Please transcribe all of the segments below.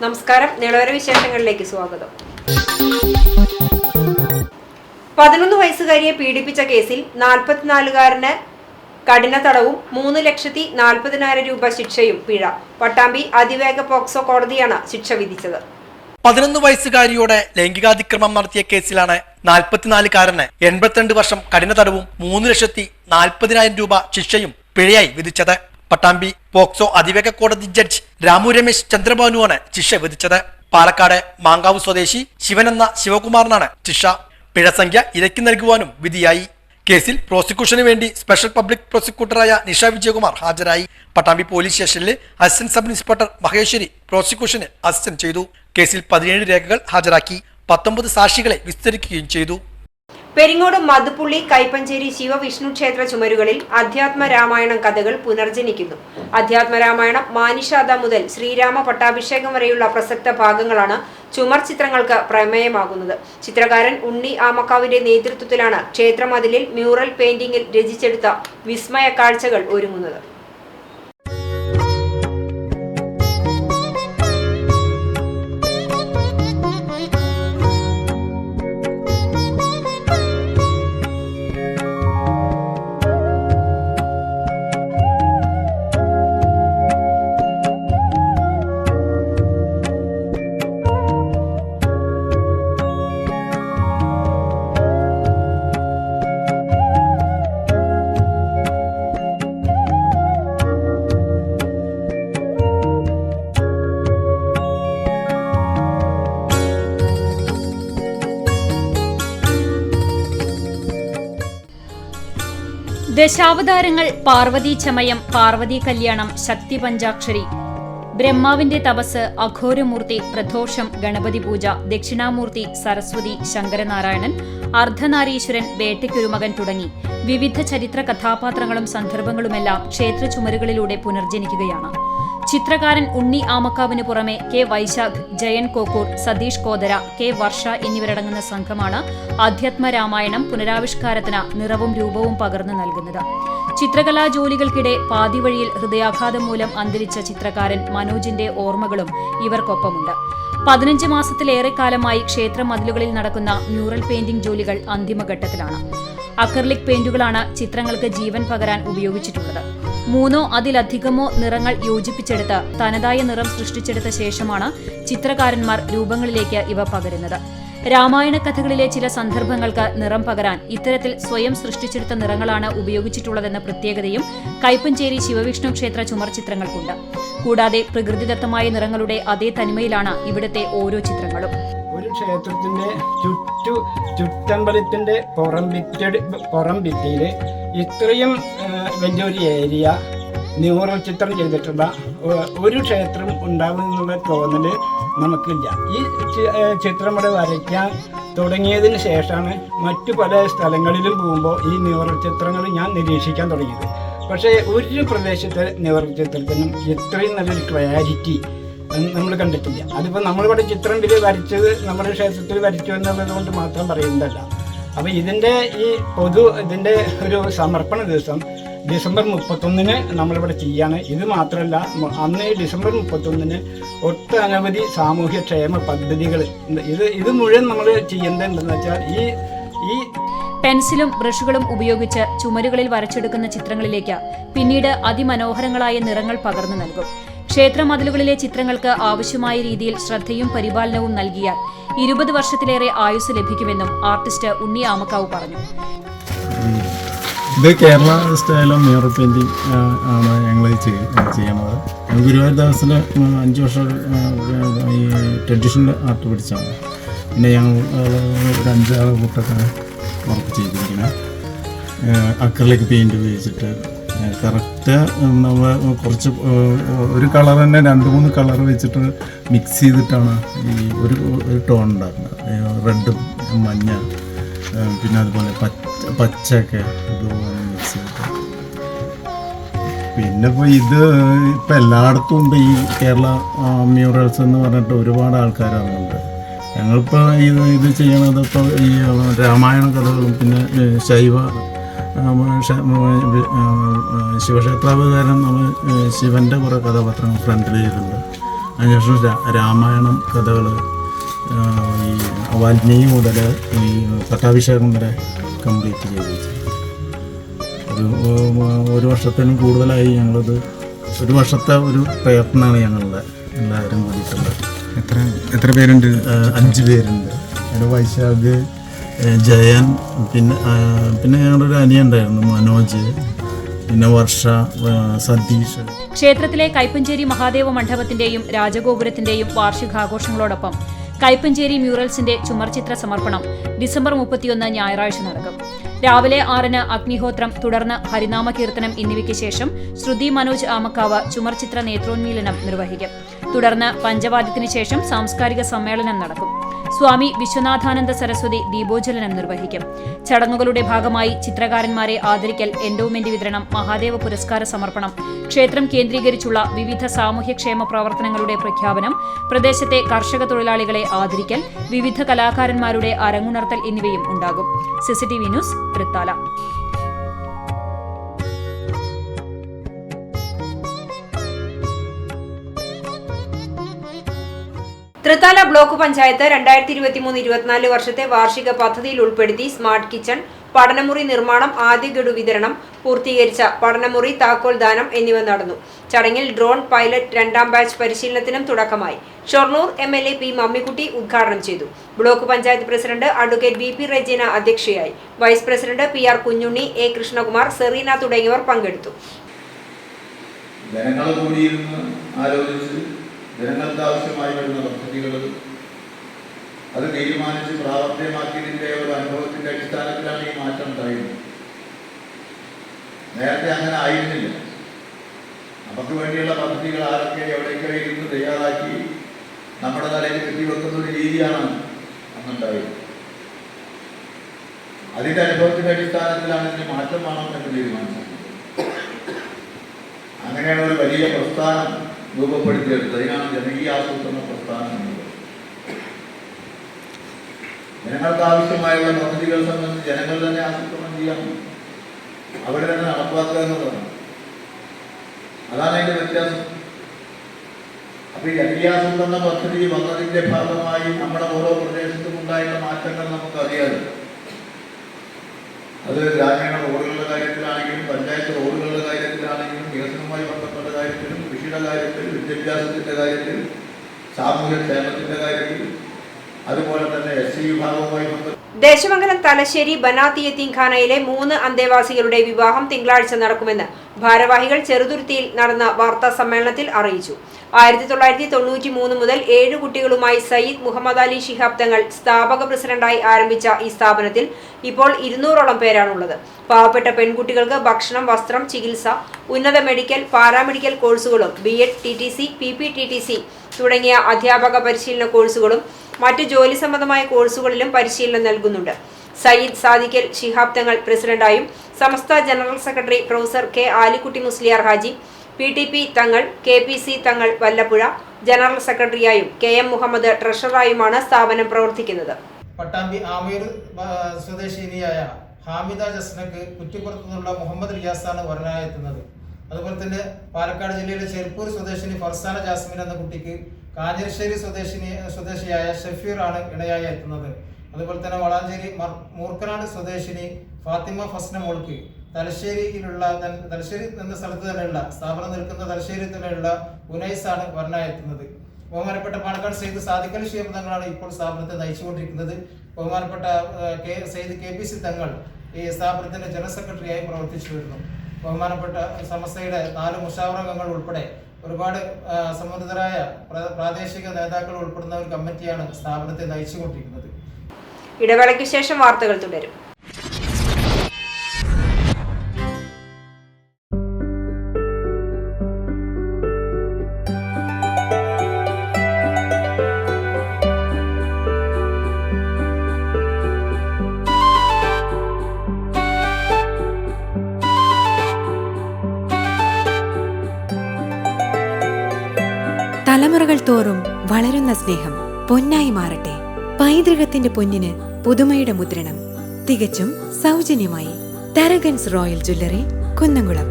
നമസ്കാരം, നിളവര വിശേഷങ്ങളിലേക്ക് സ്വാഗതം. 11 വയസ്സുകാരിയെ പീഡിപ്പിച്ച കേസിൽ 44-കാരന് കഠിന തടവും 3,40,000 രൂപ ശിക്ഷയും പിഴ. പട്ടാമ്പി അതിവേഗ പോക്സോ കോടതിയാണ് ശിക്ഷ വിധിച്ചത്. 11 വയസ്സുകാരിയോട് ലൈംഗികാതിക്രമം നടത്തിയ കേസിലാണ് 44-കാരന് 82 വർഷം കഠിന തടവും 3,40,000 രൂപ ശിക്ഷയും പിഴയായി വിധിച്ചത്. പട്ടാമ്പി പോക്സോ അതിവേഗ കോടതി ജഡ്ജ് രാമു രമേശ് ചന്ദ്രബാനുവാണ് ശിക്ഷ വിധിച്ചത്. പാലക്കാട് മാങ്കാവ് സ്വദേശി ശിവൻ എന്ന ശിവകുമാറിനാണ് ശിക്ഷ. പിഴ സംഖ്യ ഇരയ്ക്ക് നൽകുവാനും വിധിയായി. കേസിൽ പ്രോസിക്യൂഷന് വേണ്ടി സ്പെഷ്യൽ പബ്ലിക് പ്രോസിക്യൂട്ടറായ നിഷ വിജയകുമാർ ഹാജരായി. പട്ടാമ്പി പോലീസ് സ്റ്റേഷനിൽ അസിസ്റ്റന്റ് സബ് ഇൻസ്പെക്ടർ മഹേശ്വരി പ്രോസിക്യൂഷന് അസിസ്റ്റന്റ് ചെയ്തു. കേസിൽ 17 രേഖകൾ ഹാജരാക്കി. 19 സാക്ഷികളെ വിസ്തരിക്കുകയും ചെയ്തു. പെരിങ്ങോട് മധുപ്പുള്ളി കൈപ്പഞ്ചേരി ശിവവിഷ്ണു ക്ഷേത്ര ചുമരുകളിൽ അധ്യാത്മ രാമായണം കഥകൾ പുനർജനിക്കുന്നു. അധ്യാത്മ രാമായണം മാനിഷാദ മുതൽ ശ്രീരാമ പട്ടാഭിഷേകം വരെയുള്ള പ്രസക്ത ഭാഗങ്ങളാണ് ചുമർ ചിത്രങ്ങൾക്ക് പ്രമേയമാകുന്നത്. ചിത്രകാരൻ ഉണ്ണി ആമക്കാവിന്റെ നേതൃത്വത്തിലാണ് ക്ഷേത്രമതിലിൽ മ്യൂറൽ പെയിന്റിംഗിൽ രചിച്ചെടുത്ത വിസ്മയ കാഴ്ചകൾ ഒരുങ്ങുന്നത്. ദശാവതാരങ്ങൾ, പാർവതി ചമയം, പാർവതി കല്യാണം, ശക്തി പഞ്ചാക്ഷരി, ബ്രഹ്മാവിന്റെ തപസ്, അഘോരമൂർത്തി, പ്രദോഷം, ഗണപതി പൂജ, ദക്ഷിണാമൂർത്തി, സരസ്വതി, ശങ്കരനാരായണൻ, അർദ്ധനാരീശ്വരൻ, വേട്ടയ്ക്കൊരു മകൻ തുടങ്ങി വിവിധ ചരിത്ര കഥാപാത്രങ്ങളും സന്ദർഭങ്ങളുമെല്ലാം ക്ഷേത്ര ചുമരുകളിലൂടെ പുനർജനിക്കുകയാണ്. ചിത്രകാരൻ ഉണ്ണി ആമക്കാവിന് പുറമെ കെ വൈശാഖ്, ജയൻ കോക്കൂർ, സതീഷ് കോതര, കെ വർഷ എന്നിവരടങ്ങുന്ന സംഘമാണ് അധ്യാത്മ രാമായണം പുനരാവിഷ്കാരത്തിന് നിറവും രൂപവും പകർന്നു നൽകുന്നത്. ചിത്രകലാ ജോലികൾക്കിടെ പാതിവഴിയിൽ ഹൃദയാഘാതം മൂലം അന്തരിച്ച ചിത്രകാരൻ മനോജിന്റെ ഓർമ്മകളും ഇവർക്കൊപ്പമുണ്ട്. 15 മാസത്തിലേറെക്കാലമായി ക്ഷേത്ര മതിലുകളിൽ നടക്കുന്ന മ്യൂറൽ പെയിന്റിംഗ് ജോലികൾ അന്തിമഘട്ടത്തിലാണ്. അക്രിലിക് പെയിന്റുകളാണ് ചിത്രങ്ങൾക്ക് ജീവൻ പകരാൻ ഉപയോഗിച്ചിട്ടുള്ളത്. 3 അതിലധികമോ നിറങ്ങൾ യോജിപ്പിച്ചെടുത്ത് തനതായ നിറം സൃഷ്ടിച്ചെടുത്ത ശേഷമാണ് ചിത്രകാരന്മാർ രൂപങ്ങളിലേക്ക് ഇവ പകരുന്നത്. രാമായണ കഥകളിലെ ചില സന്ദർഭങ്ങൾക്ക് നിറം പകരാൻ ഇത്തരത്തിൽ സ്വയം സൃഷ്ടിച്ചെടുത്ത നിറങ്ങളാണ് ഉപയോഗിച്ചിട്ടുള്ളതെന്ന പ്രത്യേകതയും കൈപ്പഞ്ചേരി ശിവവിഷ്ണു ക്ഷേത്ര ചുമർ ചിത്രങ്ങൾക്കുണ്ട്. കൂടാതെ പ്രകൃതിദത്തമായ നിറങ്ങളുടെ അതേ തനിമയിലാണ് ഇവിടുത്തെ ഓരോ ചിത്രങ്ങളും. ഒരു ക്ഷേത്രത്തിന്റെ ചുറ്റമ്പലത്തിന്റെ പുറം ഭിത്തിയിൽ ഇത്രയും വലിയൊരു ഏരിയ മ്യൂറൽ ചിത്രം ചെയ്തിട്ടുള്ള ഒരു ക്ഷേത്രം ഉണ്ടാവുമെന്നുള്ള തോന്നല് നമുക്കില്ല. ഈ ചിത്രം ഇവിടെ വരയ്ക്കാൻ തുടങ്ങിയതിന് ശേഷമാണ് മറ്റു പല സ്ഥലങ്ങളിലും പോകുമ്പോൾ ഈ മ്യൂറൽ ചിത്രങ്ങൾ ഞാൻ നിരീക്ഷിക്കാൻ തുടങ്ങിയത്. പക്ഷേ ഒരു പ്രദേശത്തെ മ്യൂറൽ ചിത്രത്തിനും ഇത്രയും നല്ലൊരു ക്ലാരിറ്റി നമ്മൾ കണ്ടിട്ടില്ല. അതിപ്പോൾ നമ്മളിവിടെ ചിത്രം വരച്ചത് നമ്മുടെ ക്ഷേത്രത്തിൽ വരച്ചു എന്നുള്ളത് കൊണ്ട് മാത്രം പറയുന്നതല്ല. അപ്പോൾ ഇതിൻ്റെ ഇതിൻ്റെ ഒരു സമർപ്പണ ദിവസം ഡിസംബർ 31 നമ്മളിവിടെ ചെയ്യാണ്. ഇത് മാത്രമല്ല, അന്ന് ഡിസംബർ 31 ഒട്ടനവധി സാമൂഹ്യ ക്ഷേമ പദ്ധതികൾ ഇത് മുഴുവൻ നമ്മൾ ചെയ്യേണ്ടത് എന്തെന്ന് വെച്ചാൽ ഈ പെൻസിലും ബ്രഷുകളും ഉപയോഗിച്ച് ചുമരുകളിൽ വരച്ചെടുക്കുന്ന ചിത്രങ്ങളിലേക്ക് പിന്നീട് അതിമനോഹരങ്ങളായ നിറങ്ങൾ പകർന്നു നൽകും. ക്ഷേത്ര മതിലുകളിലെ ചിത്രങ്ങൾക്ക് ആവശ്യമായ രീതിയിൽ ശ്രദ്ധയും പരിപാലനവും നൽകിയാൽ 20 വർഷത്തിലേറെ ആയുസ് ലഭിക്കുമെന്നും ആർട്ടിസ്റ്റ് ഉണ്ണി ആമക്കാവ് പറഞ്ഞു. ഇത് കേരള സ്റ്റൈലോ മ്യൂറൽ പെയിൻറ്റിങ് ആണ് ഞങ്ങൾ ചെയ്യണത്. ഗുരുവായൂർ ദേവസ്വത്തിന് 5 വർഷം ഈ ട്രഡീഷണൽ ആർട്ട് പഠിച്ചാണ്. പിന്നെ ഞങ്ങൾ ഒരു 5-6 കൂട്ടൊക്കെ വർക്ക് ചെയ്തിരിക്കുന്നത് അക്രിലിക് പെയിൻറ്റ് ഉപയോഗിച്ചിട്ട് കറക്റ്റ് നമ്മൾ കുറച്ച് ഒരു കളർ തന്നെ 2-3 കളർ വെച്ചിട്ട് മിക്സ് ചെയ്തിട്ടാണ് ഈ ഒരു ടോൺ ഉണ്ടാക്കുന്നത്. റെഡും മഞ്ഞ പിന്നെ അതുപോലെ പച്ചയൊക്കെ ഇതുപോലെ മിക്സ് ചെയ്തിട്ട്. പിന്നെ ഇപ്പോൾ ഇപ്പം എല്ലായിടത്തും ഉണ്ട് ഈ കേരള മ്യൂറൽസ് എന്ന് പറഞ്ഞിട്ട് ഒരുപാട് ആൾക്കാർ അറിയുന്നുണ്ട്. ഞങ്ങളിപ്പോൾ ഇത് ചെയ്യണത് ഇപ്പോൾ ഈ രാമായണ കഥകളും പിന്നെ ശിവക്ഷേത്രാവതാരം നമ്മൾ ശിവൻ്റെ കുറേ കഥാപാത്രങ്ങൾ ഫ്രണ്ടിൽ ചെയ്തിട്ടുണ്ട്. അതിനുശേഷം രാമായണം കഥകൾ, ഈ വാൽമീകി മുതൽ ഈ പട്ടാഭിഷേകം വരെ കംപ്ലീറ്റ് ചെയ്ത് വെച്ചു. ഒരു വർഷത്തിനും കൂടുതലായി ഞങ്ങളത്, ഒരു വർഷത്തെ ഒരു പ്രയത്നമാണ് ഞങ്ങളുടെ എല്ലാവരും കൂടിയിട്ടുള്ളത്. എത്ര പേരുണ്ട്? 5 പേരുണ്ട്. അതിൽ വൈശാഖ്, ജയൻ, പിന്നെ ഞങ്ങളുടെ ഒരു അനിയുണ്ടായിരുന്നു മനോജ്, പിന്നെ വർഷ, സതീഷ്. ക്ഷേത്രത്തിലെ കൈപ്പഞ്ചേരി മഹാദേവ മണ്ഡപത്തിന്റെയും രാജഗോപുരത്തിന്റെയും വാർഷികാഘോഷങ്ങളോടൊപ്പം കൈപ്പഞ്ചേരി മ്യൂറൽസിന്റെ ചുമർചിത്ര സമർപ്പണം ഡിസംബർ 31 ഞായറാഴ്ച നടക്കും. രാവിലെ 6-ന് അഗ്നിഹോത്രം, തുടർന്ന് ഹരിനാമ കീർത്തനം എന്നിവയ്ക്ക് ശേഷം ശ്രുതി മനോജ് ആമക്കാവ് ചുമർചിത്ര നേത്രോന്മീലനം നിർവഹിക്കും. തുടർന്ന് പഞ്ചവാദ്യത്തിന് ശേഷം സാംസ്കാരിക സമ്മേളനം നടക്കും. സ്വാമി വിശ്വനാഥാനന്ദ സരസ്വതി ദീപോജ്വലനം നിർവഹിക്കും. ചടങ്ങുകളുടെ ഭാഗമായി ചിത്രകാരന്മാരെ ആദരിക്കൽ, എൻഡോമെന്റ് വിതരണം, മഹാദേവ പുരസ്കാര സമർപ്പണം, ക്ഷേത്രം കേന്ദ്രീകരിച്ചുള്ള വിവിധ സാമൂഹ്യക്ഷേമ പ്രവർത്തനങ്ങളുടെ പ്രഖ്യാപനം, പ്രദേശത്തെ കർഷക തൊഴിലാളികളെ ആദരിക്കൽ, വിവിധ കലാകാരന്മാരുടെ അരങ്ങുണർത്തൽ എന്നിവയും ഉണ്ടാകും. CCTV news, Thrithala. Thrithala block panchayat 2023-24 വർഷത്തെ വാർഷിക പദ്ധതിയിൽ ഉൾപ്പെടുത്തി സ്മാർട്ട് കിച്ചൺ, പഠനമുറി നിർമ്മാണം, ആദ്യ ഗഡു വിതരണം, പൂർത്തീകരിച്ച പഠനമുറി താക്കോൽ ദാനം എന്നിവ നടന്നു. ചടങ്ങിൽ ഡ്രോൺ പൈലറ്റ് 2ാം ബാച്ച് പരിശീലനത്തിനും തുടക്കമായി. Shoranur MLA P. മമ്മിക്കുട്ടി ഉദ്ഘാടനം ചെയ്തു. Block panchayat president advocate VP Rejeena അധ്യക്ഷയായി. Vice president PR Kunhunni, A. Krishnakumar, Sereena തുടങ്ങിയവർ പങ്കെടുത്തു. ജനങ്ങൾക്ക് ആവശ്യമായി വരുന്ന പദ്ധതികൾ അത് തീരുമാനിച്ച് പ്രാവർത്തികമാക്കിയതിൻ്റെ ഒരു അനുഭവത്തിൻ്റെ അടിസ്ഥാനത്തിലാണ് ഈ മാറ്റം ഉണ്ടായിരുന്നത്. നേരത്തെ അങ്ങനെ ആയിരുന്നില്ല. നമുക്ക് വേണ്ടിയുള്ള പദ്ധതികൾ ആരൊക്കെ എവിടെയൊക്കെ ഇരുന്ന് തയ്യാറാക്കി നമ്മുടെ തലയിൽ കെട്ടിവെക്കുന്ന ഒരു രീതിയാണ് അന്നുണ്ടായിരുന്നത്. അതിൻ്റെ അനുഭവത്തിൻ്റെ അടിസ്ഥാനത്തിലാണ് ഇതിന് മാറ്റം വേണം എന്ന് തീരുമാനിച്ചത്. അങ്ങനെയാണ് ഒരു വലിയ പ്രസ്ഥാനം രൂപപ്പെടുത്തിയെടുത്തത്. അതിനാണ് ജനകീയ ആസൂത്രണ പ്രസ്ഥാനം എന്നത്. ജനങ്ങൾക്ക് ആവശ്യമായുള്ള പദ്ധതികൾ സംബന്ധിച്ച് ജനങ്ങൾ തന്നെ ആസൂത്രണം ചെയ്യാം, അവിടെ തന്നെ നടപ്പാക്കുക എന്നുള്ളതാണ്. അതാണ് അതിൻ്റെ വ്യത്യാസം. അപ്പോൾ ഈ ജനകീയ ആസൂത്രണ പദ്ധതി വന്നതിൻ്റെ ഭാഗമായി നമ്മുടെ ഓരോ പ്രദേശത്തും ഉണ്ടായുള്ള മാറ്റങ്ങൾ നമുക്കറിയാതെ, അത് ഗ്രാമീണ റോഡുകളുടെ കാര്യത്തിലാണെങ്കിലും പഞ്ചായത്ത് റോഡുകളുടെ കാര്യത്തിലാണെങ്കിലും വികസനവുമായി ബന്ധപ്പെട്ട കാര്യത്തിലും കൃഷിയുടെ കാര്യത്തിൽ, വിദ്യാഭ്യാസത്തിൻ്റെ കാര്യത്തിൽ, സാമൂഹ്യ ക്ഷേമത്തിൻ്റെ കാര്യത്തിൽ, അതുപോലെ തന്നെ SC വിഭാഗവുമായി ബന്ധപ്പെട്ട ദേശമംഗലം തലശ്ശേരി ബനാത്തി യത്തീംഖാനയിലെ 3 അന്തേവാസികളുടെ വിവാഹം തിങ്കളാഴ്ച നടക്കുമെന്ന് ഭാരവാഹികൾ ചെറുതുരുത്തിയിൽ നടന്ന വാർത്താ സമ്മേളനത്തിൽ അറിയിച്ചു. 1993 മുതൽ 7 കുട്ടികളുമായി സയ്യിദ് മുഹമ്മദ് അലി ശിഹാബ് തങ്ങൾ സ്ഥാപക പ്രസിഡന്റായി ആരംഭിച്ച ഈ സ്ഥാപനത്തിൽ ഇപ്പോൾ 200ഓളം പേരാണുള്ളത്. പാവപ്പെട്ട പെൺകുട്ടികൾക്ക് ഭക്ഷണം, വസ്ത്രം, ചികിത്സ, ഉന്നത മെഡിക്കൽ, പാരാമെഡിക്കൽ കോഴ്സുകളും BEd, TTC, PPTTC തുടങ്ങിയ അധ്യാപക പരിശീലന കോഴ്സുകളും മറ്റ് ജോലി സംബന്ധമായ കോഴ്സുകളിലും പരിശീലനം നൽകുന്നുണ്ട്. സയ്യിദ് സാദിഖൽ ശിഹാബ് തങ്ങൾ പ്രസിഡന്റായും Samastha general secretary professor K. Alikutty Musliyar Haji, PTP Thangal, KPC Thangal Vallappuzha general സെക്രട്ടറിയായും KM മുഹമ്മദ് ട്രഷററായുമാണ് സ്ഥാപനം പ്രവർത്തിക്കുന്നത്. പട്ടാമ്പി ആമീർ സ്വദേശിനിയായ ഹാമിദ ജസ്നക്ക് കുറ്റിപ്പുറത്തു നിന്നുള്ള മുഹമ്മദ് റിയാസാണ് വരനായെത്തുന്നത്. അതുപോലെ തന്നെ പാലക്കാട് ജില്ലയിലെ ചെറുപ്പൂർ സ്വദേശിനി ഫർസാന ജാസ്മിൻ എന്ന കുട്ടിക്ക് കാഞ്ഞിരശ്ശേരി സ്വദേശിയായ ഷഫീർ ആണ് ഇണയായി എത്തുന്നത്. അതുപോലെ തന്നെ വളാഞ്ചേരി മൂർക്കനാട് സ്വദേശിനി ഫാത്തിമ ഫസ്ന മോൾക്ക് തലശ്ശേരി എന്ന സ്ഥലത്ത് തന്നെയുള്ള സ്ഥാപനം നിൽക്കുന്ന തലശ്ശേരി തന്നെയുള്ള ഉനൈസാണ് വരനായെത്തുന്നത്. ബഹുമാനപ്പെട്ട പാലക്കാട് സയ്യിദ് സാദിഖൽ ശിഹാബ് തങ്ങളാണ് ഇപ്പോൾ സ്ഥാപനത്തെ നയിച്ചുകൊണ്ടിരിക്കുന്നത്. ബഹുമാനപ്പെട്ട സയ്യിദ് KPC തങ്ങൾ ഈ സ്ഥാപനത്തിന്റെ ജനറൽ സെക്രട്ടറിയായി പ്രവർത്തിച്ചു വരുന്നു. ബഹുമാനപ്പെട്ട സമസ്തയുടെ 4 മുഷാവറംഗങ്ങൾ ഉൾപ്പെടെ ഒരുപാട് സമ്മതിതരായ പ്രാദേശിക നേതാക്കൾ ഉൾപ്പെടുന്ന ഒരു കമ്മിറ്റിയാണ് സ്ഥാപനത്തെ നയിച്ചുകൊണ്ടിരിക്കുന്നത്. ഇടവേളയ്ക്ക് ശേഷം വാർത്തകൾ തുടരും. തലമുറകൾ തോറും വളരുന്ന സ്നേഹം പൊന്നായി മാറട്ടെ. പൈതൃകത്തിന്റെ പൊന്നിന് പുതുമയുടെ മുദ്രണം തികച്ചും സൗജന്യമായി. Tharakans royal jewellery, Kunnamkulam.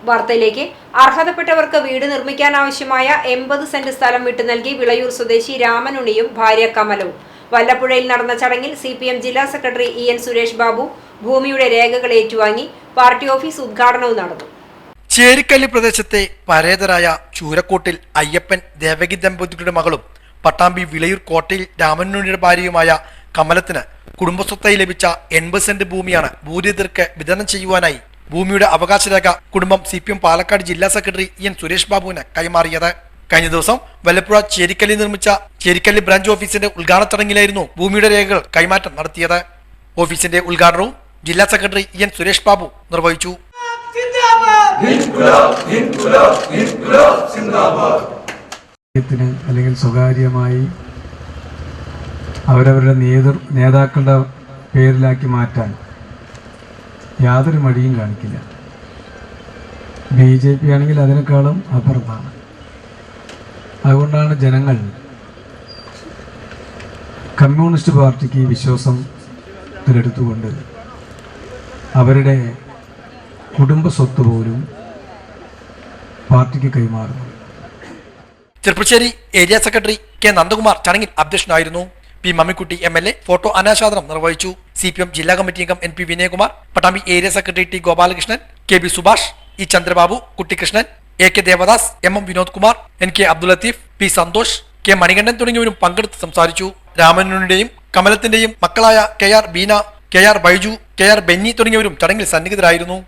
വാർത്തയിലേക്ക്. അർഹതപ്പെട്ടവർക്ക് വീട് നിർമ്മിക്കാനാവശ്യമായ 80 സെന്റ് സ്ഥലം വിട്ടു നൽകി വിളയൂർ സ്വദേശി രാമനുണിയും ഭാര്യ കമലവും. വല്ലപ്പുഴയിൽ നടന്ന ചടങ്ങിൽ CPM ജില്ലാ സെക്രട്ടറി EN സുരേഷ് ബാബു ഭൂമിയുടെ രേഖകൾ ഏറ്റുവാങ്ങി. പാർട്ടി ഓഫീസ് ഉദ്ഘാടനവും നടന്നു. ചേരിക്കല്ല് പ്രദേശത്തെ പരേതരായ ചൂരക്കോട്ടിൽ അയ്യപ്പൻ ദേവകി ദമ്പതികളുടെ മകളും പട്ടാമ്പി വിളയൂർ കോട്ടയിൽ രാമനുണിയുടെ ഭാര്യയുമായ കമലത്തിന് കുടുംബസ്വത്തായി ലഭിച്ച 80 സെന്റ് ഭൂമിയാണ് ഭൂരഹിതർക്ക് വിതരണം ചെയ്യുവാനായി ഭൂമിയുടെ അവകാശരേഖ കുടുംബം CPM പാലക്കാട് ജില്ലാ സെക്രട്ടറി EN സുരേഷ് ബാബുവിന് കൈമാറിയത്. കഴിഞ്ഞ ദിവസം വല്ലപ്പുഴ ചേരിക്കല്ലിൽ നിർമ്മിച്ച ചേരിക്കല്ല് ബ്രാഞ്ച് ഓഫീസിന്റെ ഉദ്ഘാടന ചടങ്ങിലായിരുന്നു ഭൂമിയുടെ രേഖകൾ കൈമാറ്റം നടത്തിയത്. ഓഫീസിന്റെ ഉദ്ഘാടനവും ജില്ലാ സെക്രട്ടറി EN സുരേഷ് ബാബു നിർവഹിച്ചു. അല്ലെങ്കിൽ സ്വകാര്യമായി അവരവരുടെ നേതാക്കളുടെ പേരിലാക്കി മാറ്റാൻ യാതൊരു മടിയും കാണിക്കില്ല. BJP ആണെങ്കിൽ അതിനേക്കാളും അപ്പുറത്താണ്. അതുകൊണ്ടാണ് ജനങ്ങൾ കമ്മ്യൂണിസ്റ്റ് പാർട്ടിക്ക് വിശ്വാസത്തിലെടുത്തുകൊണ്ട് അവരുടെ കുടുംബ സ്വത്ത് പോലും പാർട്ടിക്ക് കൈമാറുന്നു. Cherpulassery area secretary K Nandakumar ചടങ്ങിൽ അധ്യക്ഷനായിരുന്നു. P മമ്മിക്കുട്ടി MLA ഫോട്ടോ അനാച്ഛാദനം നിർവഹിച്ചു. CPM ജില്ലാ കമ്മിറ്റി അംഗം NP Vinayakumar, Pattambi area secretary T Gopalakrishnan, KB Subhash, E Chandrababu, Kuttikrishnan, AK Devadas, MM Vinod Kumar, NK Abdul Latheef, P Santhosh, K Manikandan തുടങ്ങിയവരും പങ്കെടുത്ത് സംസാരിച്ചു. രാമനുണിയുടെയും കമലത്തിന്റെയും മക്കളായ KR Beena, KR Baiju, KR Benny തുടങ്ങിയവരും ചടങ്ങിൽ സന്നിഹിതരായിരുന്നു.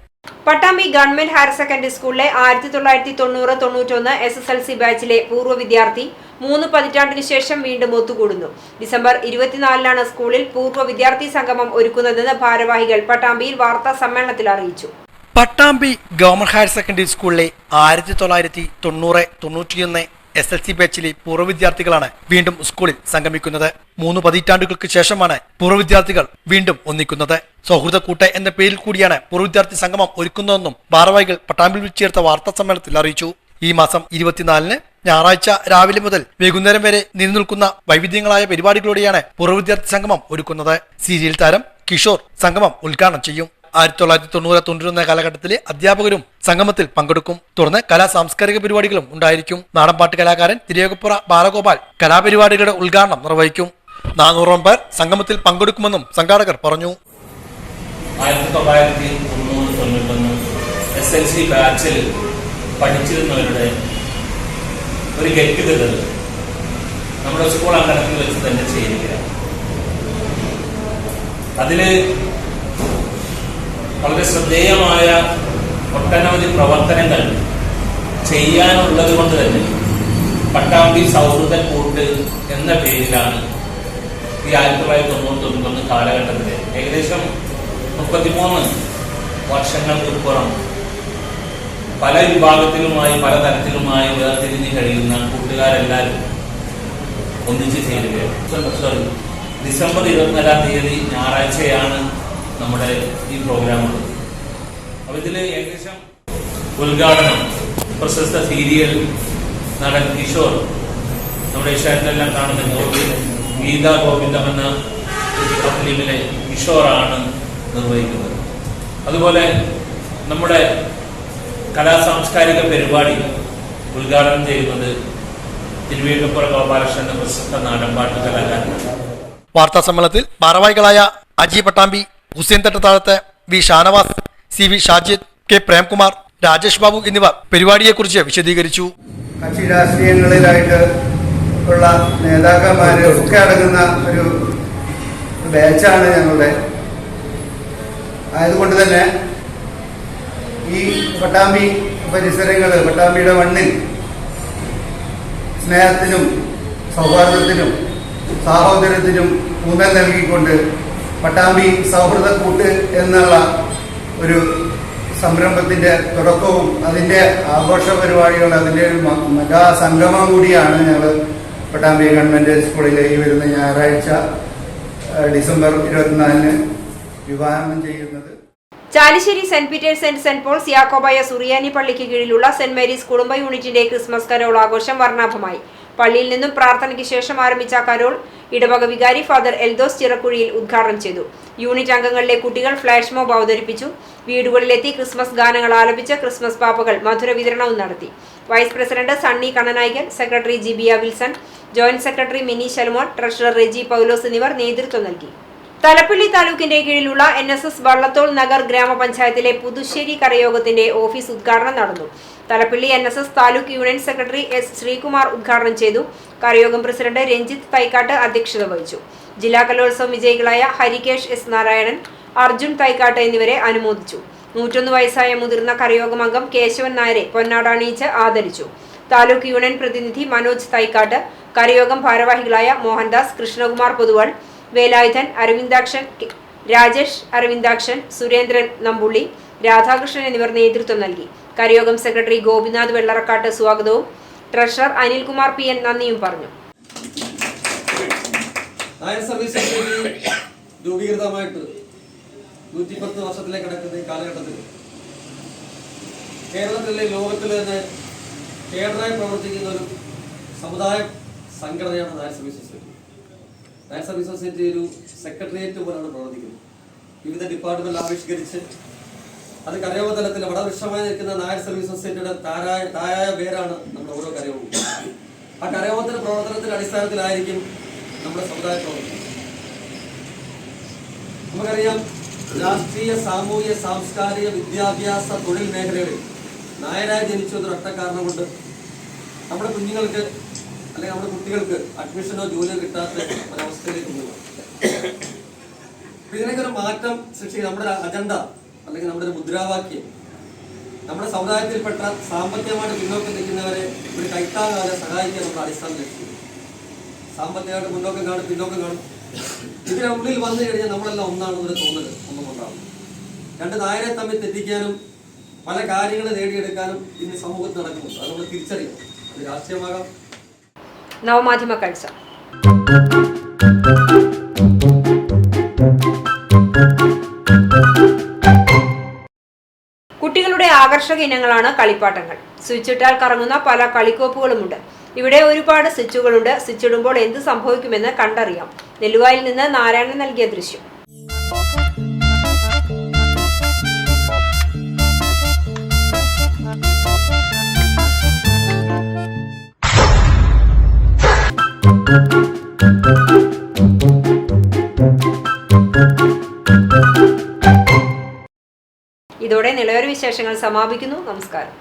പട്ടാമ്പി ഗവൺമെന്റ് ഹയർ സെക്കൻഡറി സ്കൂളിലെ 1990-91 SSLC ബാച്ചിലെ പൂർവ്വ വിദ്യാർത്ഥി 3 പതിറ്റാണ്ടിനു ശേഷം വീണ്ടും ഒത്തുകൂടുന്നു. ഡിസംബർ 24-നാണ് സ്കൂളിൽ പൂർവ്വ വിദ്യാർത്ഥി സംഗമം ഒരുക്കുന്നതെന്ന് ഭാരവാഹികൾ പട്ടാമ്പിയിൽ വാർത്താ സമ്മേളനത്തിൽ അറിയിച്ചു. പട്ടാമ്പി ഗവൺമെന്റ് ഹയർ സെക്കൻഡറി സ്കൂളിലെ 1990-91 SSLC ബാച്ചിലെ പൂർവ്വ വിദ്യാർത്ഥികളാണ് വീണ്ടും സ്കൂളിൽ സംഗമിക്കുന്നത്. 3 പതിറ്റാണ്ടുകൾക്ക് ശേഷമാണ് പൂർവ്വ വിദ്യാർത്ഥികൾ വീണ്ടും ഒന്നിക്കുന്നത്. സൗഹൃദ കൂട്ട എന്ന പേരിൽ കൂടിയാണ് പൂർവ്വ വിദ്യാർത്ഥി സംഗമം ഒരുക്കുന്നതെന്നും ഭാരവാഹികൾ പട്ടാമ്പിയിൽ വെച്ച് ചേർത്ത വാർത്താ സമ്മേളനത്തിൽ അറിയിച്ചു. ഈ മാസം 24-ന് ഞായറാഴ്ച രാവിലെ മുതൽ വൈകുന്നേരം വരെ നിലനിൽക്കുന്ന വൈവിധ്യങ്ങളായ പരിപാടികളോടെയാണ് പൂർവ്വ വിദ്യാർത്ഥി സംഗമം ഒരുക്കുന്നത്. സീരിയൽ താരം കിഷോർ സംഗമം ഉദ്ഘാടനം ചെയ്യും. 1990-91 കാലഘട്ടത്തിലെ അധ്യാപകരും സംഗമത്തിൽ പങ്കെടുക്കും. തുടർന്ന് കലാ സാംസ്കാരിക പരിപാടികളും ഉണ്ടായിരിക്കും. നാടൻപാട്ട് കലാകാരൻ തിരുവേഗപ്പുറ ബാലഗോപാൽ കലാപരിപാടികളുടെ ഉദ്ഘാടനം നിർവഹിക്കും. 400 പേർ സംഗമത്തിൽ പങ്കെടുക്കുമെന്നും സംഘാടകർ പറഞ്ഞു. 1990-91 SLC ബാച്ചിൽ പഠിച്ചിരുന്നവരുടെ ഒരു ഗെറ്റ് ടുഗദർ നമ്മുടെ സ്കൂൾ അങ്കണത്തിൽ വെച്ച് തന്നെ ചെയ്യുകയാണ്. അതില് വളരെ ശ്രദ്ധേയമായ ഒട്ടനവധി പ്രവർത്തനങ്ങൾ ചെയ്യാനുള്ളത് കൊണ്ട് തന്നെ പട്ടാമ്പി സൗഹൃദ കൂട്ട് എന്ന പേരിലാണ് ഈ 1991 കാലഘട്ടത്തിലെ ഏകദേശം 33 വർഷങ്ങൾക്കിപ്പുറം പല വിഭാഗത്തിലുമായി പലതരത്തിലുമായി വേർതിരിഞ്ഞ് കഴിയുന്ന കൂട്ടുകാരെല്ലാവരും ഒന്നിച്ച് ചേരുകയാണ്. ഡിസംബർ 24-ാം തീയതി ഞായറാഴ്ചയാണ് നമ്മുടെ ഈ പ്രോഗ്രാം ഉള്ളത്. അപ്പൊ ഇതില് ഏകദേശം ഉദ്ഘാടനം പ്രശസ്ത സീരിയൽ നടൻ കിഷോർ, നമ്മുടെ ഏഷ്യാനെല്ലാം കാണുന്ന ഗീതാ ഗോവിന്ദം എന്ന ഫിലിമിലെ കിഷോറാണ് നിർവഹിക്കുന്നത്. അതുപോലെ നമ്മുടെ കലാസാംസ്കാരിക പരിപാടി ഉദ്ഘാടനം ചെയ്യുന്നത് തിരുവേഗപ്പുറ ഗോപാലകൃഷ്ണൻ എന്ന പ്രശസ്ത നാടൻപാട്ട് കലാകാരനാണ്. വാർത്താ സമ്മേളനത്തിൽ ഭാരവാഹികളായ Aji Pattambi, Hussain Thattathazhath, V Shanavas, CV Shajid, K Premkumar, Rajesh Babu എന്നിവർ പരിപാടിയെക്കുറിച്ച് വിശദീകരിച്ചു. കക്ഷി രാഷ്ട്രീയങ്ങളിലായിട്ട് ഉള്ള നേതാക്കന്മാര് ഒക്കെ അടങ്ങുന്ന ഒരു ബാച്ചാണ് ഞങ്ങളുടെ. ആയതുകൊണ്ട് തന്നെ ഈ പട്ടാമ്പി പരിസരങ്ങൾ, പട്ടാമ്പിയുടെ മണ്ണിൽ സ്നേഹത്തിനും സൗഹാർദ്ദത്തിനും സാഹോദര്യത്തിനും ഊന്നൽ നൽകിക്കൊണ്ട് പട്ടാമ്പി സൗഹൃദ കൂട്ട് എന്നുള്ള ഒരു സംരംഭത്തിന്റെ തുടക്കവും അതിന്റെ ആഘോഷ പരിപാടികൾ, അതിന്റെ ഒരു മെഗാ സംഗമം കൂടിയാണ് ഞങ്ങൾ പട്ടാമ്പി ഗവൺമെന്റ് സ്കൂളിലെ ഈ വരുന്ന ഞായറാഴ്ച ഡിസംബർ 24-ന് വിവാഹം ചെയ്യുന്നത്. Chalissery Saint Peter's and Saint Paul's Yakobaya Suriyani പള്ളിക്ക് കീഴിലുള്ള സെന്റ് മേരീസ് കുടുംബ യൂണിറ്റിന്റെ ക്രിസ്മസ് കരോൾ ആഘോഷം വർണ്ണാഭമായി. പള്ളിയിൽ നിന്നും പ്രാർത്ഥനയ്ക്ക് ശേഷം ആരംഭിച്ച കരോൾ ഇടവക വികാരി ഫാദർ എൽദോസ് ചിറക്കുഴിയിൽ ഉദ്ഘാടനം ചെയ്തു. യൂണിറ്റ് അംഗങ്ങളിലെ കുട്ടികൾ ഫ്ലാഷ് മോബ് അവതരിപ്പിച്ചു. വീടുകളിലെത്തി ക്രിസ്മസ് ഗാനങ്ങൾ ആലപിച്ച് ക്രിസ്മസ് പാപ്പകൾ മധുര വിതരണവും നടത്തി. Vice president Sunny Kannanaikkan, secretary Jibiya Wilson, joint secretary Mini Shalmon, treasurer Reji Paulose എന്നിവർ നേതൃത്വം നൽകി. തലപ്പള്ളി താലൂക്കിന്റെ കീഴിലുള്ള NSS വള്ളത്തോൾ നഗർ ഗ്രാമപഞ്ചായത്തിലെ പുതുശ്ശേരി കരയോഗത്തിന്റെ ഓഫീസ് ഉദ്ഘാടനം നടന്നു. Thalappilly NSS taluk union secretary S Sreekumar ഉദ്ഘാടനം ചെയ്തു. കരയോഗം പ്രസിഡന്റ് രഞ്ജിത്ത് തൈക്കാട്ട് അധ്യക്ഷത വഹിച്ചു. ജില്ലാ കലോത്സവം വിജയികളായ ഹരികേഷ് S നാരായണൻ, അർജുൻ തൈക്കാട്ട് എന്നിവരെ അനുമോദിച്ചു. 101 വയസ്സായ മുതിർന്ന കരയോഗം അംഗം കേശവൻ നായരെ പൊന്നാടണിയിച്ച് ആദരിച്ചു. താലൂക്ക് യൂണിയൻ പ്രതിനിധി മനോജ് തൈക്കാട്ട്, കരയോഗം ഭാരവാഹികളായ മോഹൻദാസ്, കൃഷ്ണകുമാർ പൊതുവാൾ, വേലായുധൻ, അരവിന്ദാക്ഷൻ, രാജേഷ് അരവിന്ദാക്ഷൻ, സുരേന്ദ്രൻ നമ്പുള്ളി, രാധാകൃഷ്ണൻ എന്നിവർ നേതൃത്വം നൽകി. കരയോഗം സെക്രട്ടറി ഗോപിനാഥ് വെള്ളറക്കാട്ട് സ്വാഗതവും ട്രഷറർ അനിൽകുമാർ PN നന്ദിയും പറഞ്ഞു. നായർ സർവീസ് സൊസൈറ്റി രൂപീകൃതമായിട്ട് 110 വർഷത്തിലേക്ക് കിടക്കുന്ന ഈ കാലഘട്ടത്തിൽ കേരളത്തിലെ ലോകത്തിൽ തന്നെ കേഡറായി പ്രവർത്തിക്കുന്ന ഒരു സമുദായ സംഘടനയാണ് Nair service society. Nair service society ഒരു സെക്രട്ടേറിയറ്റ് പോലെയാണ് പ്രവർത്തിക്കുന്നത്. വിവിധ ഡിപ്പാർട്ട്മെന്റ് ആവിഷ്കരിച്ച് അത് കരയോഗ തലത്തിൽ വടവൃക്ഷമായി നിൽക്കുന്ന നായർ സർവീസ് സൊസൈറ്റിയുടെ തായായ പേരാണ് നമ്മുടെ ഓരോ കരയോഗവും. ആ കരയോഗത്തിന്റെ പ്രവർത്തനത്തിന്റെ അടിസ്ഥാനത്തിലായിരിക്കും നമ്മുടെ സമുദായ പ്രവർത്തനം. നമുക്കറിയാം, രാഷ്ട്രീയ, സാമൂഹ്യ, സാംസ്കാരിക, വിദ്യാഭ്യാസ, തൊഴിൽ മേഖലകളിൽ നായരായി ജനിച്ചു എന്നൊരൊറ്റ കാരണം കൊണ്ട് നമ്മുടെ കുഞ്ഞുങ്ങൾക്ക് അല്ലെങ്കിൽ നമ്മുടെ കുട്ടികൾക്ക് അഡ്മിഷനോ ജോലിയോ കിട്ടാത്ത ഒരവസ്ഥയിലേക്ക് പോകും. ഇതിനൊക്കെ ഒരു മാറ്റം സൃഷ്ടിക്കുക നമ്മുടെ അജണ്ട അല്ലെങ്കിൽ നമ്മുടെ ഒരു മുദ്രാവാക്യം നമ്മുടെ സമുദായത്തിൽപ്പെട്ട സാമ്പത്തികമായിട്ട് പിന്നോക്കം നിൽക്കുന്നവരെ ഒരു കൈത്താങ്ങാതെ സഹായിക്കാൻ നമ്മുടെ അടിസ്ഥാന ലക്ഷ്യം. സാമ്പത്തികമായിട്ട് മുന്നോക്കം കാണും, പിന്നോക്കം കാണും. ഇതിനുള്ളിൽ വന്നു കഴിഞ്ഞാൽ നമ്മളെല്ലാം ഒന്നാണെന്നൊരു തോന്നല് ഒന്നും ഉണ്ടാകും. രണ്ട് നായരെ തമ്മിൽ തെറ്റിക്കാനും പല കാര്യങ്ങൾ നേടിയെടുക്കാനും ഇന്ന് സമൂഹത്തിൽ നടക്കുന്നുണ്ട്. അത് നമ്മൾ തിരിച്ചറിയണം. അത് രാഷ്ട്രീയമാകാം. നവമാധ്യമ കൾച്ച. കുട്ടികളുടെ ആകർഷക ഇനങ്ങളാണ് കളിപ്പാട്ടങ്ങൾ. സ്വിച്ചിട്ടാൽ കറങ്ങുന്ന പല കളിക്കോപ്പുകളുമുണ്ട്. ഇവിടെ ഒരുപാട് സ്വിച്ചുകളുണ്ട്. സ്വിച്ചിടുമ്പോൾ എന്ത് സംഭവിക്കുമെന്ന് കണ്ടറിയാം. നെല്ലുവായിൽ നിന്ന് നാരായണൻ നൽകിയ ദൃശ്യം. ഇതോടെ നിളയൊരു വിശേഷങ്ങൾ സമാപിക്കുന്നു. നമസ്കാരം.